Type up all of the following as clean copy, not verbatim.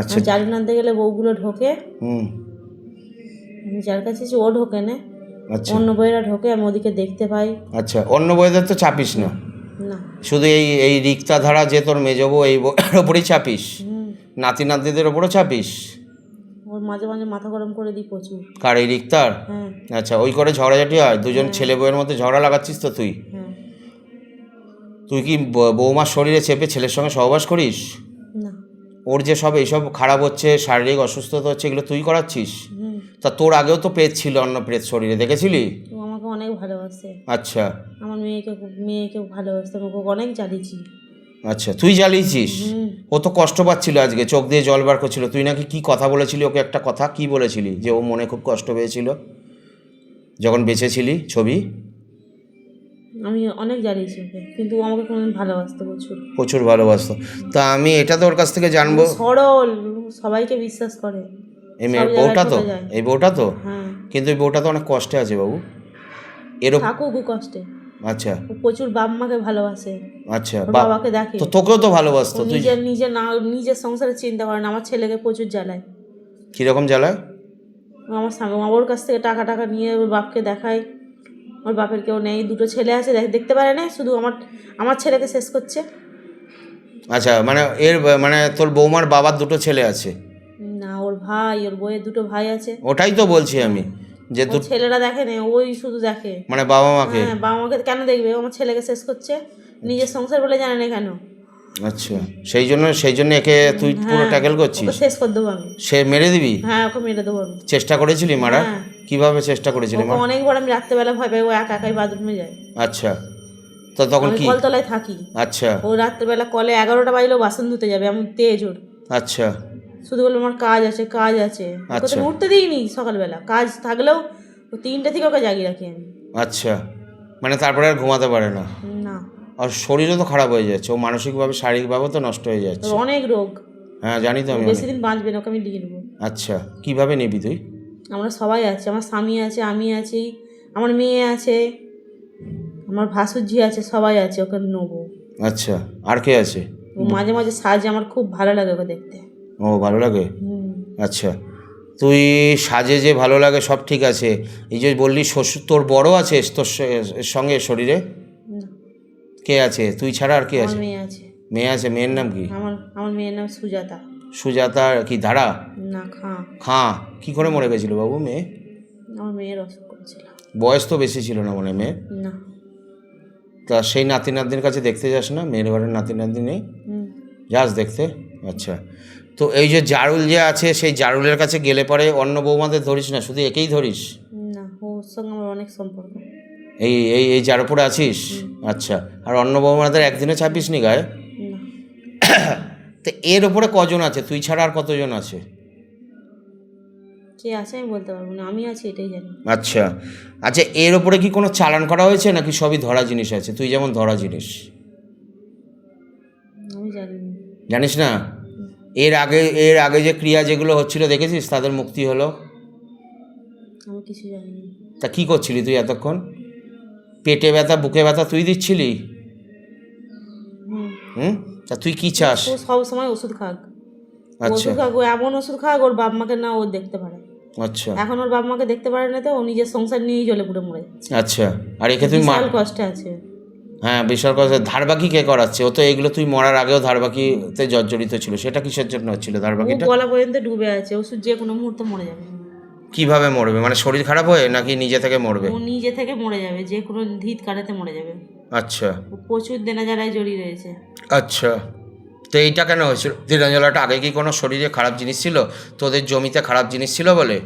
আচ্ছা। আর জারুন আনতে গেলে বউগুলো ঢোকে, হুম। আমি যার কাছে আছি ও ঢোকে না, আচ্ছা অন্য বইয়েরা ঢোকে, আমি ওদিকে দেখতে পাই আচ্ছা, অন্য বইদের তো চাপিস না, না। শুধু এই এই রিক্তা ধারা যে তোর মেজো বউ এই বউয়ের ওপরেই চাপিস, হুম, নাতি নাতনিদের ওপরও চাপিস। ওর মাঝে মাঝে মাথা গরম করে দিই প্রচুর। কার, এই রিক্তার? হ্যাঁ আচ্ছা, ওই করে ঝগড়াঝাটি হয়, দুজন ছেলে বউয়ের মধ্যে ঝগড়া লাগাচ্ছিস তো তুই? হ্যাঁ। তুই কি বৌমার শরীরে চেপে ছেলের সঙ্গে সহবাস করিস? না। ওর যে সব এইসব খারাপ হচ্ছে, শারীরিক অসুস্থতা হচ্ছে, এগুলো তুই করাচ্ছিস? হুম, তা তোর আগেও তো প্রেত ছিল, অন্য প্রেত শরীরে, দেখেছিলি? ও আমাকে অনেক ভালোবাসে, আচ্ছা আমার মেয়েকেও ভালোবাসতে, আমাকে অনেক জ্বালিয়েছি। আচ্ছা, তুই জ্বালিয়েছিস? হুম, ও তো কষ্ট পাচ্ছিল, আজকে চোখ দিয়ে জল বার করছিল, তুই নাকি কি কথা বলেছিলি ওকে, একটা কথা কি বলেছিলি যে ও মনে খুব কষ্ট পেয়েছিল যখন বেঁচেছিলি ছবি? আমি অনেক জ্বালিয়েছি ওকে, কিন্তু ও আমাকে কোনোদিন ভালোবাসতে প্রচুর। প্রচুর ভালোবাসতো। তা আমি এটা তো ওর কাছ থেকে জানবো, সরল, সবাইকে বিশ্বাস করে, এই সব মেয়ের জায়গায় বউটা তো, ঠকে যায়। এই বউটা তো, হ্যাঁ, কিন্তু এই বউটা তো অনেক কষ্টে আছে বাবু, এরকম। থাকুক ও কষ্টে, আচ্ছা ও প্রচুর বাপ মাকে ভালোবাসে, আচ্ছা, ওর বাবাকে দেখে। তো তোকেও তো ও ভালোবাসতো, তুই নিজের সংসারে চিন্তা করে না, আমার ছেলেকে প্রচুর জ্বালায়। কীরকম জ্বালায়? আমার স্বামী ওর কাছ থেকে টাকা টাকা নিয়ে ওর বাপকে দেখায়, ওর বাপের কেউ নেই, দুটো ছেলে আছে, দেখতে পারে না, শুধু আমার ছেলেকে শেষ করছে। আচ্ছা, মানে মানে তোর বৌমার বাবার দুটো ছেলে আছে? না, ওর বইয়ের দুটো ভাই আছে। ওটাই তো বলছি আমি, যে ওর ছেলেরা দেখে না, ওই শুধু দেখে। মানে বাবা মাকে? হ্যাঁ, বাবা মাকে কেন দেখবে, ও আমার ছেলেকে শেষ করছে, নিজের সংসার বলে জানে না কেন। আচ্ছা, সেই জন্য একে তুই পুরো হ্যাঁ, ট্যাকেল ওকে করছিস? শেষ করে দেবো আমি। সে মেরে দিবি? হ্যাঁ, ওকে মেরে দেবো আমি। চেষ্টা করেছিলি মারা? হ্যাঁ। কিভাবে চেষ্টা করেছিলি ওকে মারা? অনেকবার আমি রাত্রেবেলা ভয় পাই, ও একা একাই বাথরুমে যায়। আচ্ছা, তো তখন আমি কি? কলতলায় থাকি, আচ্ছা ও রাত্রেবেলা কলে 11টা বাজলেও বাসন ধুতে যাবে, আমি তেজ ওর, আচ্ছা শুধু বলবো আমার কাজ আছে কাজ আছে, ওকে আচ্ছা। তো উঠতে দিইনি সকালবেলা, কাজ থাকলেও ও 3টে থেকে ওকে জাগিয়ে রাখি আমি। আচ্ছা, মানে তারপরে আর ঘুমাতে পারে না? না, আর শরীরও তো খারাপ হয়ে যাচ্ছে, ও মানসিকভাবে শারীরিকভাবেও তো নষ্ট হয়ে ওর যাচ্ছে। অনেক রোগ, হ্যাঁ জানি তো আমি বেশি দিন বাঁচবে না, ওকে আমি লিখে নেবো। আচ্ছা, কিভাবে নিবি তুই? আমরা সবাই আছি, আমার স্বামী আছে, আমি আছি, আমার মেয়ে আছে, আমার ভাসুরঝি আছে, সবাই আছে, ওকে নেবো। আচ্ছা, আর কে আছে? ও মাঝে মাঝে সাজে, আমার খুব ভালো লাগে ওকে দেখতে। ও ভালো লাগে? হুম, আচ্ছা, তুই সাজে যে ভালো লাগে সব ঠিক আছে, এই যে বললি শ্বশুর তোর বড় আছে তোর সঙ্গে শরীরে? না, কে আছে তুই ছাড়া, আর কে আমার আছে? মেয়ে আছে। মেয়ে আছে, মেয়ের নাম কি? আমার মেয়ের নাম সুজাতা। সুজাতা কি ধারা? না, খাঁ। খাঁ? কী করে মরে গেছিল বাবু মেয়ে? আমার মেয়ের অসুখ করেছিল। বয়স তো বেশি ছিল না মানে মেয়ে? না। তা সেই নাতি নাতনির কাছে দেখতে যাস না? মেয়ের ঘরের নাতি নাতনি নেই? হুম, যাস দেখতে? আচ্ছা, তো এই যে জারুল যে আছে, সেই জারুলের কাছে গেলে পরে অন্য বৌমাদের ধরিস না, শুধু একেই ধরিস? না, ওর সঙ্গে আমার অনেক সম্পর্ক। এই এই এই যার উপরে আছিস? আচ্ছা, আর অন্য বৌমাদের একদিনে ছাপিস নি গায়ে? না, তো এর ওপরে কজন আছে, তুই ছাড়া আর কতজন আছে? কে আছে আমি বলতে পারবো না, আমি আছি এটাই জানি। আচ্ছা আচ্ছা, এর ওপরে কি কোনো চালান করা হয়েছে নাকি সবই ধরা জিনিস আছে, তুই যেমন ধরা জিনিস? আমি জানি না। জানিস না? এর আগে যে ক্রিয়া যেগুলো হচ্ছিল দেখেছিস, তাদের মুক্তি হলো? আমি কিছু জানি না। তা কী করছিলি তুই এতক্ষণ? পেটে ব্যথা বুকে ব্যথা তুই দিচ্ছিলি? হুম, হুম, তা তুই কি চাস? ও সব সময় ওষুধ খাক, আচ্ছা ওষুধ খাক, ও এমন ওষুধ খাক ওর বাপ মাকে না ও দেখতে পারে। আচ্ছা এখন ওর বাপ মাকে দেখতে পারে না, তো ও নিজের সংসার নিয়েই জ্বলে পুড়ে মরে যাচ্ছে। আচ্ছা, আর একে তুই বিশাল কষ্টে আছে। হ্যাঁ বিশাল কথা, ধারবাকি কে করাচ্ছে? ও তো এগুলো তুই মরার আগেও ধারবাকিতে জর্জরিত ছিল, সেটা কিসের জন্য হচ্ছিল ও ধারবাকিটা? গলা পর্যন্ত ডুবে আছে, ওষুধ যে কোনো মুহূর্তে মরে যাবে। কিভাবে মরবে, মানে শরীর খারাপ হয়ে নাকি নিজে থেকে মরবে? ও নিজে থেকে মরে যাবে, যে কোনো ধিত কাটাতে মরে যাবে। আচ্ছা ও প্রচুর দেনা জ্বালায় জড়িয়ে রয়েছে। আচ্ছা, তো এইটা কেন হয়েছিল? দিনাজলাটা আগে কি কোনো শরীরে খারাপ জিনিস ছিল? তোদের জমিতে খারাপ জিনিস ছিল বলে?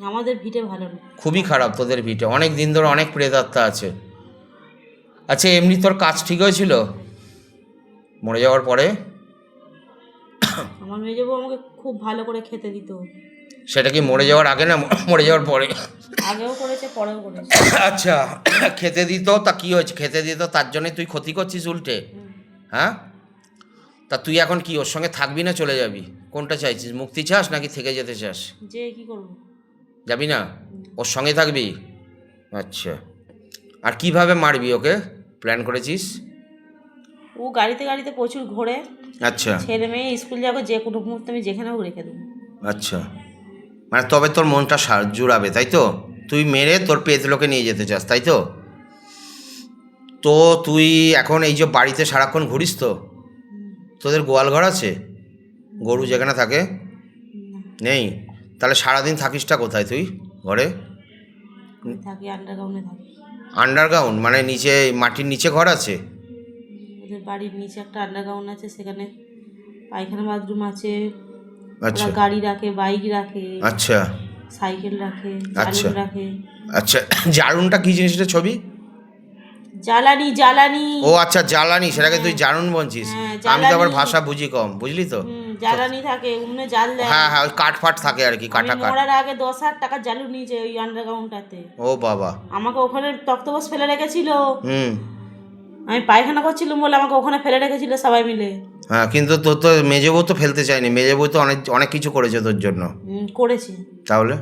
আমাদের ভিটে ভালো না। খুবই খারাপ তোদের ভিটে, অনেক দিন ধরে অনেক প্রেতাত্মা আছে। আচ্ছা, এমনি তোর কাজ ঠিক হয়েছিল মরে যাওয়ার পরে? আমার মেজবউ আমাকে খুব ভালো করে খেতে দিত। সেটা কি মরে যাওয়ার আগে না মরে যাওয়ার পরে? আগেও করেছে, পরেও করেছে। আচ্ছা, খেতে দিত, তা কি হয়েছে? খেতে দিত তার জন্যই তুই ক্ষতি করছিস উল্টে? হ্যাঁ, তা তুই এখন কি ওর সঙ্গে থাকবি না চলে যাবি? কোনটা চাইছিস, মুক্তি চাস নাকি থেকে যেতে চাস? যে কি করবো? যাবি না, ওর সঙ্গে থাকবি? আচ্ছা, আর কিভাবে মারবি ওকে প্ল্যান করেছিস? ও ও গাড়িতে গাড়িতে প্রচুর ঘোরে। আচ্ছা ছেলে মেয়ে স্কুল যাবে, যে কোনো মুহূর্তে আমি যেখানে হোক রেখে দেবো। আচ্ছা, মানে তবে তোর মনটা জুড়াবে, তাই তো? তুই মেরে তোর পেতলোকে নিয়ে যেতে চাস, তাই তো? তো তুই এখন এই যে বাড়িতে সারাক্ষণ ঘুরিস তো? তোদের গোয়াল ঘর আছে? গরু যেখানে থাকে নেই? তাহলে সারাদিন থাকিসটা কোথায় তুই ঘরে? আমি থাকি আন্ডারগ্রাউন্ডে থাকি। আন্ডারগ্রাউন্ড মানে নিচে, মাটির নিচে ঘর আছে? ওদের বাড়ির নিচে একটা আন্ডারগ্রাউন্ড আছে, সেখানে পায়খানা বাথরুম আছে। আচ্ছা ওরা গাড়ি রাখে, বাইক রাখে, আচ্ছা সাইকেল রাখে, আচ্ছা জালুন রাখে। আচ্ছা, জারুনটা কি জিনিসটা ছবি? জ্বালানি, জ্বালানি। ও আচ্ছা, জ্বালানি, সেটাকে তুই জারুন বলছিস। হ্যাঁ, আমি তো আবার জ্বালানি। ভাষা বুঝি কম, বুঝলি তো? জ্বালানি থাকে, উনুনে জাল দেয়। হ্যাঁ হ্যাঁ, ওই কাঠ ফাট থাকে আর কি, আমি কাটা কাঠ। মরার আগে 10,000 টাকা জালু নিয়েছে ওই আন্ডারগ্রাউন্ডটাতে। ও বাবা। আমাকে ওখানে তক্তপোষ ফেলে রেখেছিল। হুম। আমি পায়খানা করছিলাম বলে আমাকে ওখানে ফেলে রেখেছিল সবাই মিলে। হ্যাঁ, কিন্তু তোর তো মেজো বউ তো ফেলতে চায়নি, মেজো বউ তো অনেক অনেক কিছু করেছে তোর জন্য। করেছে। তাহলে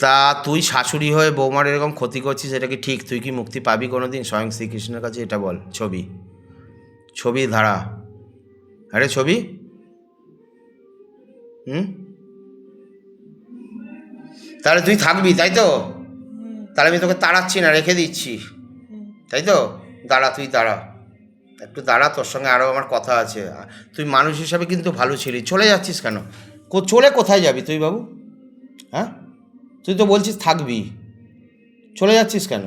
তা তুই শাশুড়ি হয়ে বৌমার এরকম ক্ষতি করছিস, এটা কি ঠিক? তুই কি মুক্তি পাবি কোনো দিন স্বয়ং শ্রীকৃষ্ণের কাছে? এটা বল। ছবি, ছবি ধারা, আরে ছবি। হুম, তাহলে তুই থাকবি, তাই তো? তাহলে আমি তোকে তাড়াচ্ছি না, রেখে দিচ্ছি, তাই তো? দাঁড়া, তুই দাঁড়া, একটু দাঁড়া, তোর সঙ্গে আরও আমার কথা আছে। তুই মানুষ হিসাবে কিন্তু ভালো ছিলি, চলে যাচ্ছিস কেন? চলে কোথায় যাবি তুই বাবু? হ্যাঁ, তুই তো বলছিস থাকবি, চলে যাচ্ছিস কেন?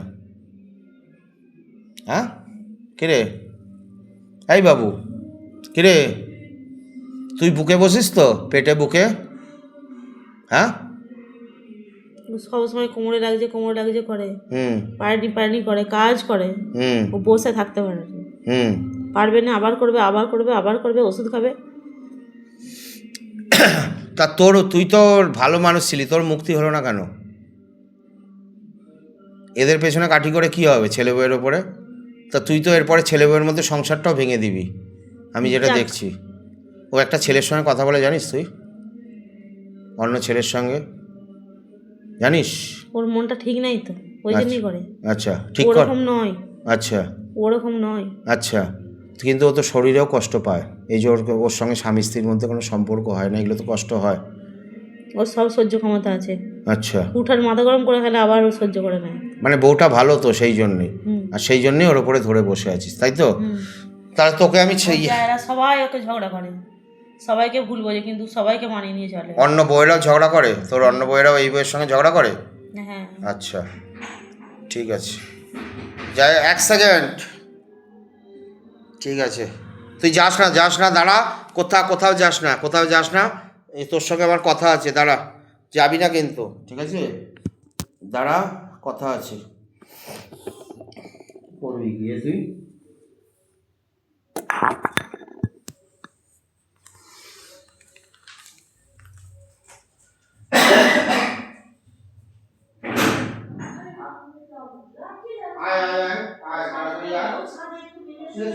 হ্যাঁ, কিরে এই বাবু, কিরে তুই বুকে বসিস তো, পেটে বুকে? হ্যাঁ, সবসময় কোমরে লাগছে, কোমরে লাগছে করে। হুম পারেনি পারেনি করে, কাজ করে। হুম ও বসে থাকতে পারে না। হুম। পারবে না, আবার করবে, আবার করবে, আবার করবে, ওষুধ খাবে। তা তুই তো ভালো মানুষ ছিলি, তোর মুক্তি হলো না কেন? এদের পেছনে কাঠি করে কি হবে ছেলে বউয়ের ওপরে? তা তুই তো এরপরে ছেলে বউয়ের মধ্যে সংসারটাও ভেঙে দিবি, আমি যেটা যাক। দেখছি। ও একটা ছেলের সঙ্গে কথা বলে জানিস তুই? অন্য ছেলের সঙ্গে, জানিস? ওর মনটা ঠিক নাই তো, ওই জন্যই করে। আচ্ছা, ঠিক কর। ওরকম নয়, আচ্ছা ওরকম নয়। আচ্ছা, কিন্তু ও তো শরীরেও কষ্ট পায়, এই যে ওর সঙ্গে স্বামী স্ত্রীর মধ্যে কোনো সম্পর্ক হয় না, এগুলো তো কষ্ট হয়। ওর সব সহ্য ক্ষমতা আছে। আচ্ছা, উঠার মাথা গরম করে খেলে আবার ও সহ্য করে নেয়। মানে বউটা ভালো তো সেই জন্যেই, হুম। আর সেই জন্যই ওর ওপরে ধরে বসে আছিস, তাই তো? তাহলে তোকে আমি এরা সবাই ওকে ঝগড়া করে, সবাইকে ভুল বোঝে, কিন্তু সবাইকে মানিয়ে নিয়ে চলে। অন্য বউয়েরাও ঝগড়া করে? তোর অন্য বউয়েরাও এই বউয়ের সঙ্গে ঝগড়া করে? হ্যাঁ। আচ্ছা, ঠিক আছে, যাই, এক সেকেন্ড, ঠিক আছে, তুই যাস না, যাস না, দাঁড়া, কোথাও যাস না, কোথাও যাস না, এই তোর সঙ্গে আমার কথা আছে, দাঁড়া, যাবি না কিন্তু, ঠিক আছে? দাঁড়া, কথা আছে, করবি গিয়ে তুই।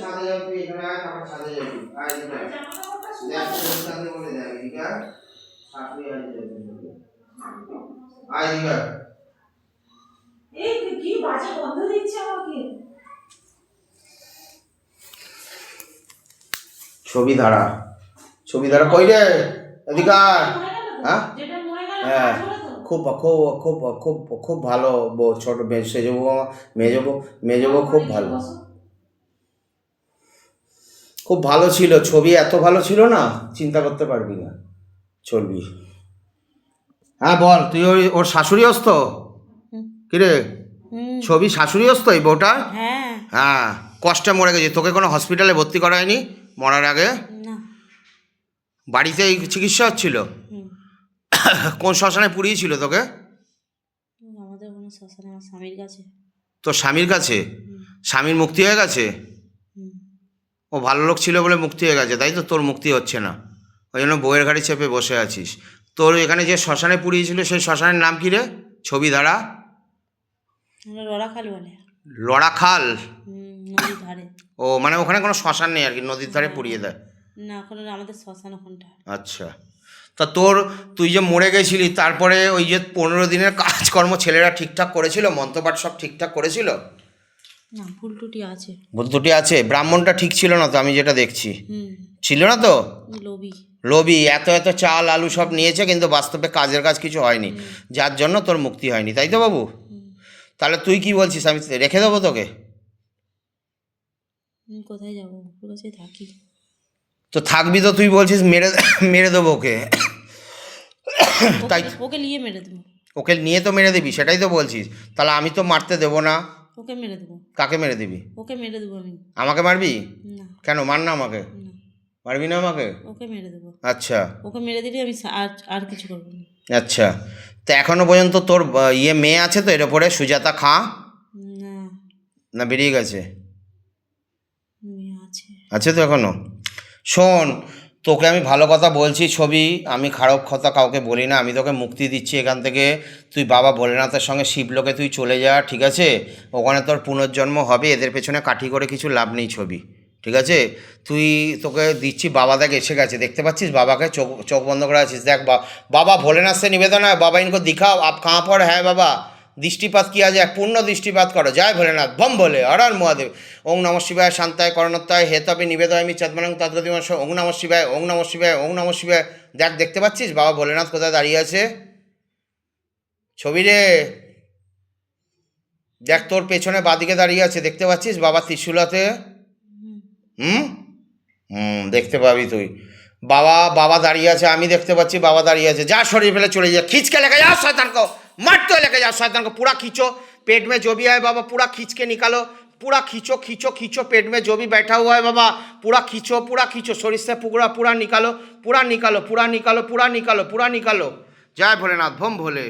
ছাদে যাবি তুই, এখানে আয়, তারপর ছাদে যাবি, আয় এখানে দেখ, ছাদে বলে দেখ, এদিকে আয়, সাথে আয় যাবি, আয় এদিকে আয়। এই কি বাজে গন্ধ দিচ্ছে আমাকে। ছবি ধারা, ছবি ধারা, কই রে, এদিকে আয়। হ্যাঁ হ্যাঁ, খুব খুব খুব খুব খুব ভালো বউ, ছোট সেজো বউ, মেজো বউ খুব ভালো, খুব ভালো ছিল। ছবি এত ভালো ছিল না, চিন্তা করতে পারবি না, চলবি। হ্যাঁ বল, তুই ওর শাশুড়ি হস তো? কিরে, ছবি শাশুড়ি হস তো এই বউটা? হ্যাঁ। হ্যাঁ, কষ্টে মরে গেছে, তোকে কোনো হসপিটালে ভর্তি করা হয়নি মরার আগে? না। বাড়িতেই চিকিৎসা হচ্ছিল? কোন শ্মশানে পুড়িয়েছিল তোকে? আমাদের কোনো শ্মশানে, আমার স্বামীর কাছে। তোর স্বামীর কাছে? স্বামীর মুক্তি হয়ে গেছে? ও ভালো লোক ছিল বলে মুক্তি হয়ে গেছে, তাই তো? তোর মুক্তি হচ্ছে না, ওই জন্য বউয়ের গাড়ি চেপে বসে আছিস। তোর এখানে যে শ্মশানে পুড়িয়েছিল সেই শ্মশানের নাম কি রে? ছবি ধারা, লড়াখাল বলে। লড়াখাল? নদীর ধারে। ও মানে ওখানে কোনো শ্মশান নেই আর কি, নদীর ধারে পুড়িয়ে দেয়? না, ওখানে আমাদের শ্মশান ওখানটা। আচ্ছা, তা তুই যে মরে গেছিলি, তারপরে ওই যে 15 দিনের কাজকর্ম ছেলেরা ঠিকঠাক করেছিল? মন্ত্রপাঠ সব ঠিকঠাক করেছিল? না, ভুল টুটি আছে। ভুল ত্রুটি আছে। ব্রাহ্মণটা ঠিক ছিল না তো, আমি যেটা দেখছি হুম, ছিল না তো। লোভী। লোভী, এত এত চাল আলু সব নিয়েছে, কিন্তু বাস্তবে কাজের কাজ কিছু হয়নি, যার জন্য তোর মুক্তি হয়নি, তাই তো বাবু? তাহলে তুই কি বলছিস, আমি রেখে দেবো তোকে? আমি কোথায় যাবো, ওর কাছেই থাকি। তো থাকবি তো, তুই বলছিস মেরে মেরে দেবো ওকে, তাই ওকে নিয়ে মেরে দেবো। ওকে নিয়ে তো মেরে দিবি, সেটাই তো বলছিস। তাহলে আমি তো মারতে দেবো না। ওকে মেরে দেবো। কাকে মেরে দিবি? ওকে মেরে দেবো আমি। আমাকে মারবি? না, কেন, মার না আমাকে। না, মারবি না আমাকে? ওকে মেরে দেবো। আচ্ছা ওকে মেরে দিলে আমি আর আর কিছু করবো না। আচ্ছা, তো এখনো পর্যন্ত তোর মেয়ে আছে তো এর ওপরে, সুজাতা খাঁ? না, না বেরিয়ে গেছে? মেয়ে আছে। আছে তো এখনো। শোন, তোকে আমি ভালো কথা বলছি ছবি, আমি খারাপ কথা কাউকে বলি না, আমি তোকে মুক্তি দিচ্ছি এখান থেকে। তুই বাবা ভোলেনাথের সঙ্গে শিবলোকে তুই চলে যা, ঠিক আছে? ওখানে তোর পুনর্জন্ম হবে, এদের পেছনে কাঠি করে কিছু লাভ নেই ছবি, ঠিক আছে? তোকে দিচ্ছি, বাবা দেখ এসে গেছে, দেখতে পাচ্ছিস বাবাকে? চোখ চোখ বন্ধ করে আছিস, দেখ বাবা ভোলেনাথ সে নিবেদন হয়, বাবা ইনকো দিখাও আপ কাहाँ पर है বাবা। দৃষ্টিপাত কিয়া যায়, পূর্ণ দৃষ্টিপাত করো, জয় ভোলেনাথ, বম বলে হর হর মহাদেব। ওং নম শিবায়, শান্তায় করণত্তায়, হেতপি নিবেদয়ামি চদ্মনং তদ্গতিমশ, ওং নম শিবায়, ওং নম শিবায়, ওং নম শিবায়। দেখ, দেখতে পাচ্ছিস বাবা ভোলেনাথ কোথায় দাঁড়িয়ে আছে? ছবি রে, দেখ তোর পেছনে বাদিকে দাঁড়িয়ে আছে, দেখতে পাচ্ছিস বাবা ত্রিশূলাতে? হুম হুম, দেখতে পাবি তুই। বাবা দাঁড়িয়ে আছে, আমি দেখতে পাচ্ছি বাবা দাঁড়িয়ে আছে। যা, শরীর ফেলে चले जा, खींच के लेके जाओ शैतान को, मारते हुए लेके जाओ शैतान को, पूरा खींचो, पेट में जो भी है बाबा पूरा खींच के निकालो, पूरा खींचो खींचो खींचो, पेट में जो भी बैठा हुआ है बाबा पूरा खींचो, शरीर से पूरा निकालो, पूरा निकालो, पूरा निकालो, पूरा निकालो, पूरा निकालो। जय भोलेनाथ, बम भोले।